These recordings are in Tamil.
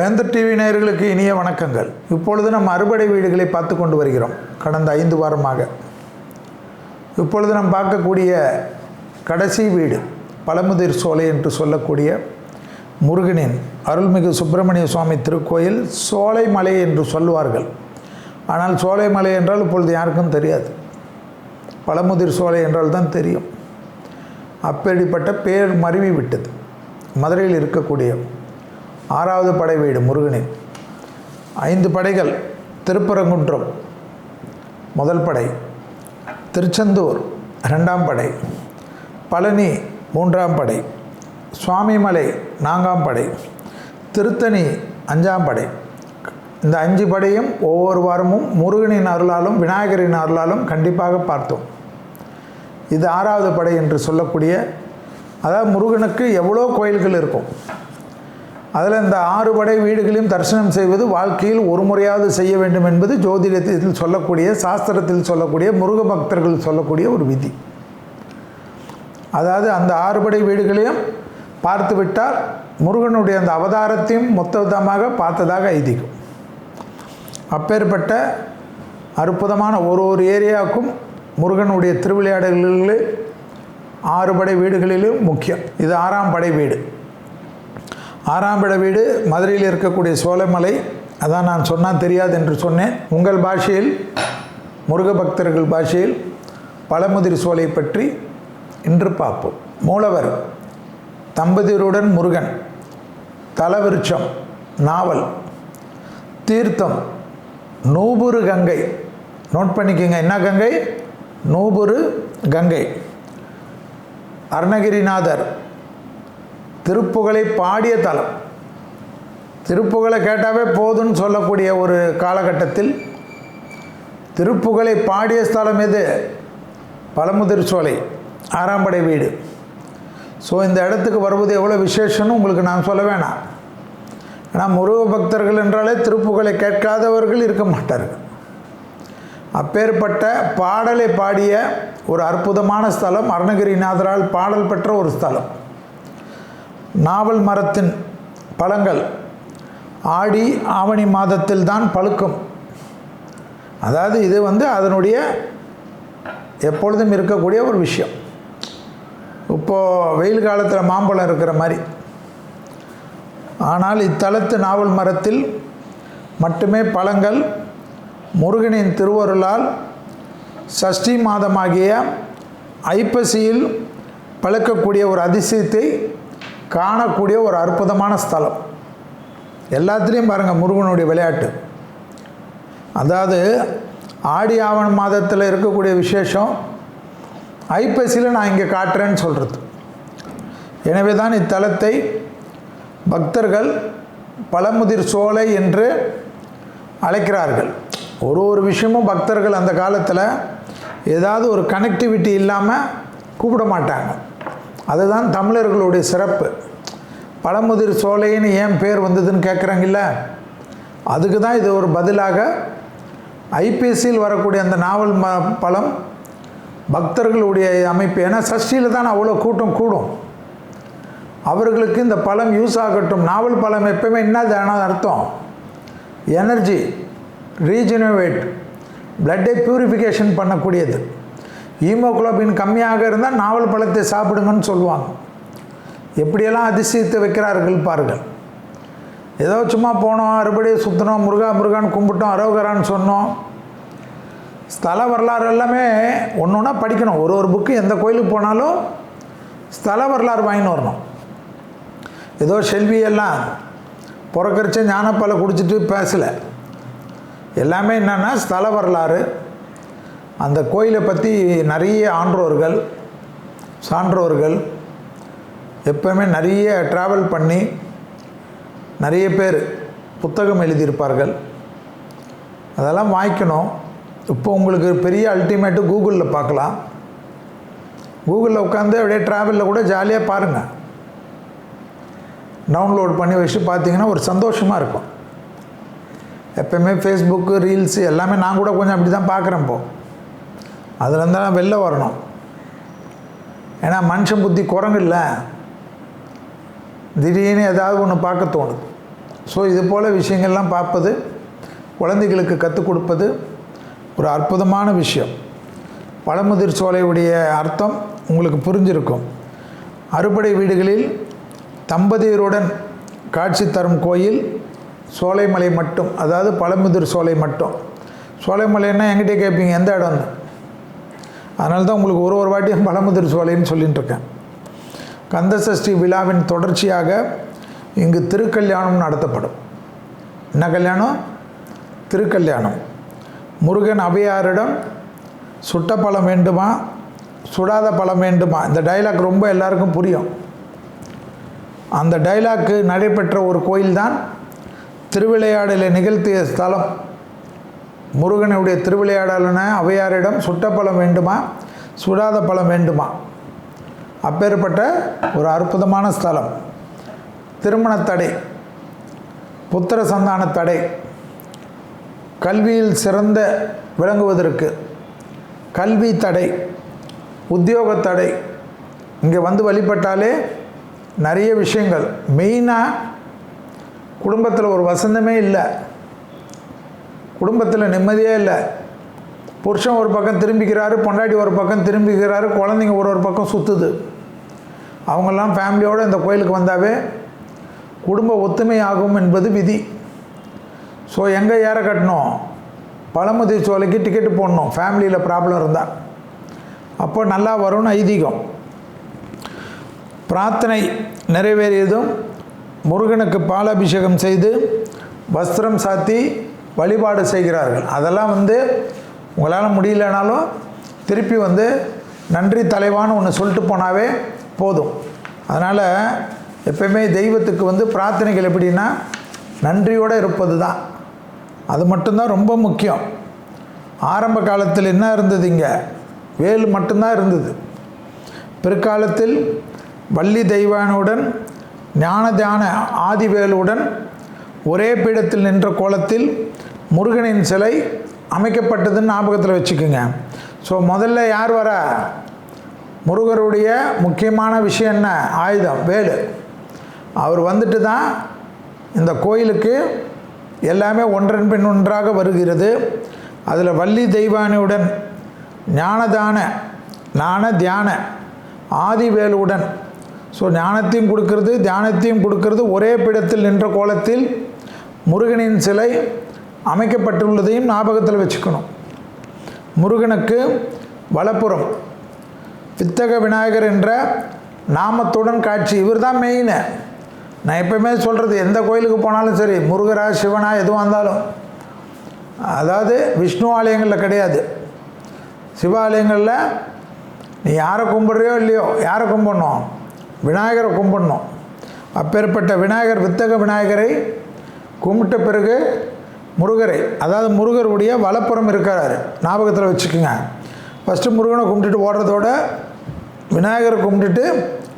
வேந்தர் டிவி நேயர்களுக்கு இனிய வணக்கங்கள். இப்பொழுது நம்ம அறுபடை வீடுகளை பார்த்து கொண்டு வருகிறோம் கடந்த 5 வாரமாக. இப்பொழுது நாம் பார்க்கக்கூடிய கடைசி வீடு பழமுதிர் சோலை என்று சொல்லக்கூடிய முருகனின் அருள்மிகு சுப்பிரமணிய சுவாமி திருக்கோயில். சோலைமலை என்று சொல்லுவார்கள். ஆனால் சோலைமலை என்றால் இப்பொழுது யாருக்கும் தெரியாது. பழமுதிர் சோலை என்றால் தான் தெரியும். அப்படிப்பட்ட பேர் மருவி விட்டது. மதுரையில் இருக்கக்கூடிய 6வது படை வீடு முருகனின். 5 படைகள். திருப்பரங்குன்றம் முதல் படை, திருச்செந்தூர் 2ஆம் படை, பழனி 3ஆம் படை, சுவாமிமலை 4ஆம் படை, திருத்தணி 5ஆம் படை. இந்த 5 படையும் ஒவ்வொரு வாரமும் முருகனின் அருளாலும் விநாயகரின் அருளாலும் கண்டிப்பாக பார்த்தோம். இது 6வது படை என்று சொல்லக்கூடிய, அதாவது முருகனுக்கு எவ்வளோ கோயில்கள் இருக்கும். அதில் இந்த 6 படை வீடுகளையும் தரிசனம் செய்வது வாழ்க்கையில் ஒரு முறையாவது செய்ய வேண்டும் என்பது ஜோதிடத்தில் சொல்லக்கூடிய, சாஸ்திரத்தில் சொல்லக்கூடிய, முருக பக்தர்கள் சொல்லக்கூடிய ஒரு விதி. அதாவது அந்த 6 படை வீடுகளையும் பார்த்து விட்டால் முருகனுடைய அந்த அவதாரத்தையும் மொத்தமாக பார்த்ததாக ஐதீகம். அப்பேற்பட்ட அற்புதமான ஒரு ஏரியாவுக்கும் முருகனுடைய திருவிளையாடல்களில் 6 படை வீடுகளிலும் முக்கியம். இது 6ஆம் படை வீடு. 6ஆம் படை வீடு மதுரையில் இருக்கக்கூடிய சோலைமலை. அதான் நான் சொன்னால் தெரியாது என்று சொன்னேன். உங்கள் பாஷையில், முருக பக்தர்கள் பாஷையில் பழமுதிர் சோலை பற்றி இன்று பார்ப்போம். மூலவர் தம்பதியருடன் முருகன், தலவிருட்சம் நாவல், தீர்த்தம் நூபுரு கங்கை. நோட் பண்ணிக்கோங்க, என்ன கங்கை? நூபுரு கங்கை. அருணகிரிநாதர் திருப்புகழை பாடிய தலம். திருப்புகழை கேட்டாவே போதும்னு சொல்லக்கூடிய ஒரு காலகட்டத்தில் திருப்புகழை பாடிய ஸ்தலம் எது? பழமுதிர் சோலை, 6ஆம் படை வீடு. ஸோ இந்த இடத்துக்கு வருவது எவ்வளோ விசேஷம்னு உங்களுக்கு நான் சொல்ல வேணாம். ஆனால் முருக பக்தர்கள் என்றாலே திருப்புகழை கேட்காதவர்கள் இருக்க மாட்டார்கள். அப்பேற்பட்ட பாடலை பாடிய ஒரு அற்புதமான ஸ்தலம், அருணகிரிநாதரால் பாடல் பெற்ற ஒரு ஸ்தலம். நாவல் மரத்தின் பழங்கள் ஆடி ஆவணி மாதத்தில் தான் பழுக்கும். அதாவது இது அதனுடைய எப்பொழுதும் இருக்கக்கூடிய ஒரு விஷயம். இப்போது வெயில் காலத்தில் மாம்பழம் இருக்கிற மாதிரி. ஆனால் இத்தலத்து நாவல் மரத்தில் மட்டுமே பழங்கள் முருகனின் திருவருளால் சஷ்டி மாதமாகிய ஐப்பசியில் பழுக்கக்கூடிய ஒரு அதிசயத்தை காணக்கூடிய ஒரு அற்புதமான ஸ்தலம். எல்லாத்துலேயும் பாருங்கள் முருகனுடைய விளையாட்டு. அதாவது ஆடி ஆவண மாதத்தில் இருக்கக்கூடிய விசேஷம் ஐப்பசியில் நான் இங்கே காட்டுறேன்னு சொல்கிறது. எனவே தான் இத்தலத்தை பக்தர்கள் பழமுதிர் சோலை என்று அழைக்கிறார்கள். ஒரு விஷயமும் பக்தர்கள் அந்த காலத்தில் ஏதாவது ஒரு கனெக்டிவிட்டி இல்லாமல் கூப்பிட மாட்டாங்க. அதுதான் தமிழர்களுடைய சிறப்பு. பழமுதிர் சோலைன்னு ஏன் பேர் வந்ததுன்னு கேட்குறாங்கல்ல, அதுக்கு தான் இது ஒரு பதிலாக. ஐபிஎஸ்சியில் வரக்கூடிய அந்த நாவல் பழம் பக்தர்களுடைய அமைப்பு. ஏன்னா சஷ்டியில் தான் அவ்வளோ கூட்டம் கூடும். அவர்களுக்கு இந்த பழம் யூஸ் ஆகட்டும். நாவல் பழம் எப்பவுமே என்ன அர்த்தம்? எனர்ஜி, ரீஜெனரேட், பிளட்டை பியூரிஃபிகேஷன் பண்ணக்கூடியது. ஹீமோகுளோபின் கம்மியாக இருந்தால் நாவல் பழத்தை சாப்பிடுங்கன்னு சொல்லுவாங்க. எப்படியெல்லாம் அதிசயத்தை வைக்கிறார்கள் பாருங்கள். ஏதோ சும்மா போனோம், அறுபடியை சுற்றினோம், முருகான்னு கும்பிட்டோம், அரோகரான்னு சொன்னோம். ஸ்தல வரலாறு எல்லாமே ஒன்று ஒன்றா படிக்கணும். ஒரு புக்கு எந்த கோயிலுக்கு போனாலும் ஸ்தல வரலாறு வாங்கின்னு வரணும். ஏதோ செல்வியெல்லாம் பிறக்கரிச்ச ஞானப்பாலை குடிச்சிட்டு பேசலை. எல்லாமே என்னென்னா ஸ்தல வரலாறு. அந்த கோயிலை பற்றி நிறைய ஆன்றோர்கள், சான்றோர்கள் எப்பவுமே நிறைய ட்ராவல் பண்ணி நிறைய பேர் புத்தகம் எழுதியிருப்பார்கள். அதெல்லாம் வாங்கிக்கணும். இப்போ உங்களுக்கு பெரிய அல்டிமேட்டு கூகுளில் பார்க்கலாம். கூகுளில் உட்காந்து அப்படியே ட்ராவலில் கூட ஜாலியாக பாருங்கள். டவுன்லோட் பண்ணி வச்சு பார்த்தீங்கன்னா ஒரு சந்தோஷமாக இருக்கும். எப்போயுமே ஃபேஸ்புக்கு, ரீல்ஸு எல்லாமே நான் கூட கொஞ்சம் அப்படி தான் பார்க்குறேன். இப்போது அதில் இருந்தால் வெளில வரணும். ஏன்னா மனுஷன் புத்தி குரங்கு இல்லை. திடீர்னு ஏதாவது ஒன்று பார்க்க தோணுது. ஸோ இது போல் விஷயங்கள்லாம் பார்ப்பது, குழந்தைகளுக்கு கற்றுக் கொடுப்பது ஒரு அற்புதமான விஷயம். பழமுதிர் சோலையுடைய அர்த்தம் உங்களுக்கு புரிஞ்சிருக்கும். அறுபடை வீடுகளில் தம்பதியருடன் காட்சி தரும் கோயில் சோலைமலை மட்டும், அதாவது பழமுதிர் சோலை மட்டும். சோலைமலைன்னா என்கிட்ட கேட்பீங்க எந்த இடம்னு. அதனால தான் உங்களுக்கு ஒரு வாட்டியும் பழமுதிர் சோலைன்னு சொல்லிகிட்டு இருக்கேன். கந்தசஷ்டி விழாவின் தொடர்ச்சியாக இங்கு திருக்கல்யாணம் நடத்தப்படும். என்ன கல்யாணம்? திருக்கல்யாணம். முருகன் அவையாரிடம் சுட்ட பழம் வேண்டுமா சுடாத பழம் வேண்டுமா, இந்த டைலாக் ரொம்ப எல்லாருக்கும் புரியும். அந்த டைலாக்கு நடைபெற்ற ஒரு கோயில்தான் திருவிளையாடலை நிகழ்த்திய ஸ்தலம். முருகனுடைய திருவிளையாடலான அவையாரிடம் சுட்ட பழம் வேண்டுமா சுடாத பழம் வேண்டுமா, அப்பேற்பட்ட ஒரு அற்புதமான ஸ்தலம். திருமண தடை, புத்திர சந்தான தடை, கல்வியில் சிறந்த விளங்குவதற்கு கல்வி தடை, உத்தியோக தடை, இங்கே வந்து வழிபட்டாலே நிறைய விஷயங்கள். மெயினாக குடும்பத்தில் ஒரு வசந்தமே இல்லை, குடும்பத்தில் நிம்மதியே இல்லை. புருஷன் ஒரு பக்கம் திரும்பிக்கிறாரு, பொண்டாட்டி ஒரு பக்கம் திரும்பிக்கிறாரு, குழந்தைங்க ஒரு பக்கம் சுற்றுது. அவங்கெல்லாம் ஃபேமிலியோடு இந்த கோயிலுக்கு வந்தாவே குடும்ப ஒத்துமை ஆகும் என்பது விதி. ஸோ எங்கே ஏற கட்டணும்? பழமுதிர் சோலைக்கு டிக்கெட்டு போடணும், ஃபேமிலியில் ப்ராப்ளம் இருந்தால். அப்போ நல்லா வரும்னு ஐதீகம். பிரார்த்தனை நிறைவேறியதும் முருகனுக்கு பாலாபிஷேகம் செய்து வஸ்திரம் சாத்தி வழிபாடு செய்கிறார்கள். அதெல்லாம் உங்களால் முடியலனாலும் திருப்பி நன்றி தலைவான்னு ஒன்று சொல்லிட்டு போனாவே போதும். அதனால் எப்பயுமே தெய்வத்துக்கு பிரார்த்தனைகள் எப்படின்னா நன்றியோடு இருப்பது தான், அது மட்டும்தான் ரொம்ப முக்கியம். ஆரம்ப காலத்தில் என்ன இருந்தது? இங்கே வேல் மட்டும்தான் இருந்தது. பிற்காலத்தில் வள்ளி தெய்வானுடன் ஞான தியான ஆதிவேலுடன் ஒரே பீடத்தில் நின்ற கோலத்தில் முருகனின் சிலை அமைக்கப்பட்டதுன்னு ஞாபகத்தில் வச்சுக்கோங்க. ஸோ முதல்ல யார் வர? முருகருடைய முக்கியமான விஷயம் என்ன? ஆயுதம், வேலு. அவர் வந்துட்டு தான் இந்த கோயிலுக்கு எல்லாமே ஒன்றன் பின் ஒன்றாக வருகிறது. அதில் வள்ளி தெய்வானியுடன் ஞான தியான ஆதிவேலுடன், ஸோ ஞானத்தையும் கொடுக்கறது தியானத்தையும் கொடுக்கறது ஒரே பீடத்தில் நின்ற கோலத்தில் முருகனின் சிலை அமைக்கப்பட்டுள்ளதையும் ஞாபகத்தில் வச்சுக்கணும். முருகனுக்கு வலப்புறம் வித்தக விநாயகர் என்ற நாமத்துடன் காட்சி. இவர் தான் மெயின். நான் எப்பவுமே சொல்கிறது, எந்த கோயிலுக்கு போனாலும் சரி, முருகரா சிவனா எதுவாக இருந்தாலும், அதாவது விஷ்ணு ஆலயங்களில் கிடையாது, சிவாலயங்களில் நீ யாரை கும்பிட்றியோ இல்லையோ, யாரை கும்பிடணும்? விநாயகரை கும்பிடணும். அப்பேற்பட்ட விநாயகர், வித்தக விநாயகரை கும்பிட்ட பிறகு முருகரை, அதாவது முருகருடைய வலப்புறம் இருக்கிறாரு, ஞாபகத்தில் வச்சுக்கோங்க. ஃபஸ்ட்டு முருகனை கும்பிட்டுட்டு ஓடுறதோட விநாயகரை கும்பிட்டுட்டு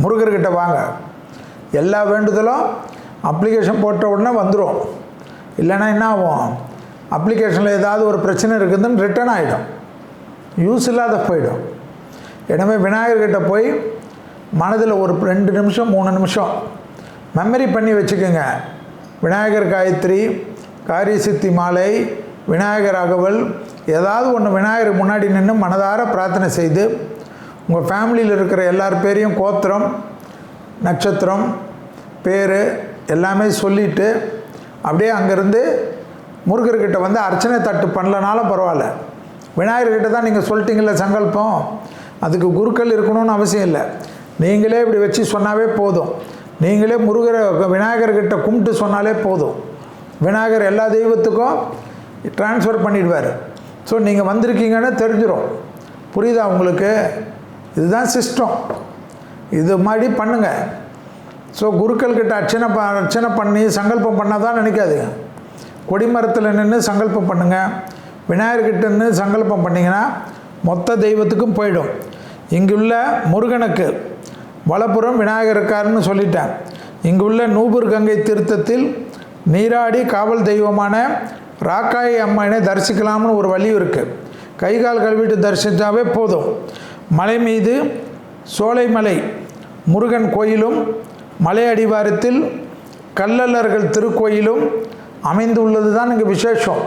முருகர்கிட்ட வாங்க. எல்லா வேண்டுதலும் அப்ளிகேஷன் போட்ட உடனே வந்துடும். இல்லைன்னா என்ன ஆகும்? அப்ளிகேஷனில் ஏதாவது ஒரு பிரச்சனை இருக்குதுன்னு ரிட்டர்ன் ஆகிடும், யூஸ் இல்லாத போயிடும். எனவே விநாயகர்கிட்ட போய் மனதில் ஒரு 2 நிமிஷம் 3 நிமிஷம் மெமரி பண்ணி வச்சுக்கோங்க. விநாயகர் காயத்ரி, காரிய சித்தி மாலை, விநாயகர் அகவல், ஏதாவது ஒன்று விநாயகர் முன்னாடி நின்று மனதார பிரார்த்தனை செய்து உங்கள் ஃபேமிலியில் இருக்கிற எல்லார் பேரையும், கோத்திரம், நட்சத்திரம், பேர் எல்லாமே சொல்லிவிட்டு அப்படியே அங்கேருந்து முருகர்கிட்ட அர்ச்சனை தட்டு பண்ணலனாலும் பரவாயில்ல, விநாயகர்கிட்ட தான் நீங்கள் சொல்லிட்டீங்கள சங்கல்பம், அதுக்கு குருக்கள் இருக்கணும்னு அவசியம் இல்லை. நீங்களே இப்படி வச்சு சொன்னாவே போதும். நீங்களே விநாயகர்கிட்ட கும்பிட்டு சொன்னாலே போதும். விநாயகர் எல்லா தெய்வத்துக்கும் ட்ரான்ஸ்ஃபர் பண்ணிடுவார். ஸோ நீங்கள் வந்திருக்கீங்கன்னு தெரிஞ்சிடும். புரியுதா உங்களுக்கு? இதுதான் சிஸ்டம். இது மாதிரி பண்ணுங்கள். ஸோ குருக்கள்கிட்ட அர்ச்சனை பண்ணி சங்கல்பம் பண்ணால் தான் நினைக்காதுங்க. கொடிமரத்தில் நின்று சங்கல்பம் பண்ணுங்கள். விநாயகர்கிட்ட நின்று சங்கல்பம் பண்ணிங்கன்னா மொத்த தெய்வத்துக்கும் போயிடும். இங்குள்ள முருகனுக்கு வலப்புறம் விநாயகர் இருக்காருன்னு சொல்லிட்டேன். இங்குள்ள நூபுர் கங்கை தீர்த்தத்தில் நீராடி காவல் தெய்வமான ராக்காயி அம்மனை தரிசிக்கலாம்னு ஒரு வழி இருக்குது. கை கால் கழுவிட்டு தரிசித்தாவே போதும். மலை மீது சோலைமலை முருகன் கோயிலும், மலை அடிவாரத்தில் கள்ளழகர் திருக்கோயிலும் அமைந்துள்ளது தான் இங்கே விசேஷம்.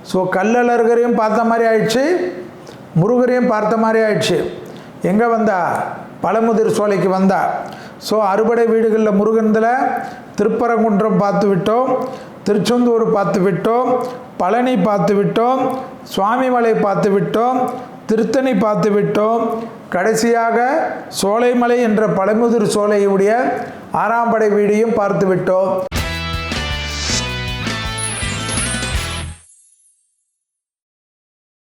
ஸோ கள்ளழகரையும் பார்த்த மாதிரி ஆயிடுச்சு, முருகரையும் பார்த்த மாதிரி ஆயிடுச்சு. எங்கே வந்தா? பழமுதிர் சோலைக்கு வந்தா. ஸோ அறுபடை வீடுகளில் முருகனில் திருப்பரங்குன்றம் பார்த்து விட்டோம், திருச்செந்தூர் பார்த்து விட்டோம், பழனி பார்த்து விட்டோம், சுவாமிமலை பார்த்து விட்டோம், திருத்தணி பார்த்து விட்டோம். கடைசியாக சோலைமலை என்ற பழமுதிர் சோலையுடைய 6ஆம் படை வீடையும் பார்த்து விட்டோம்.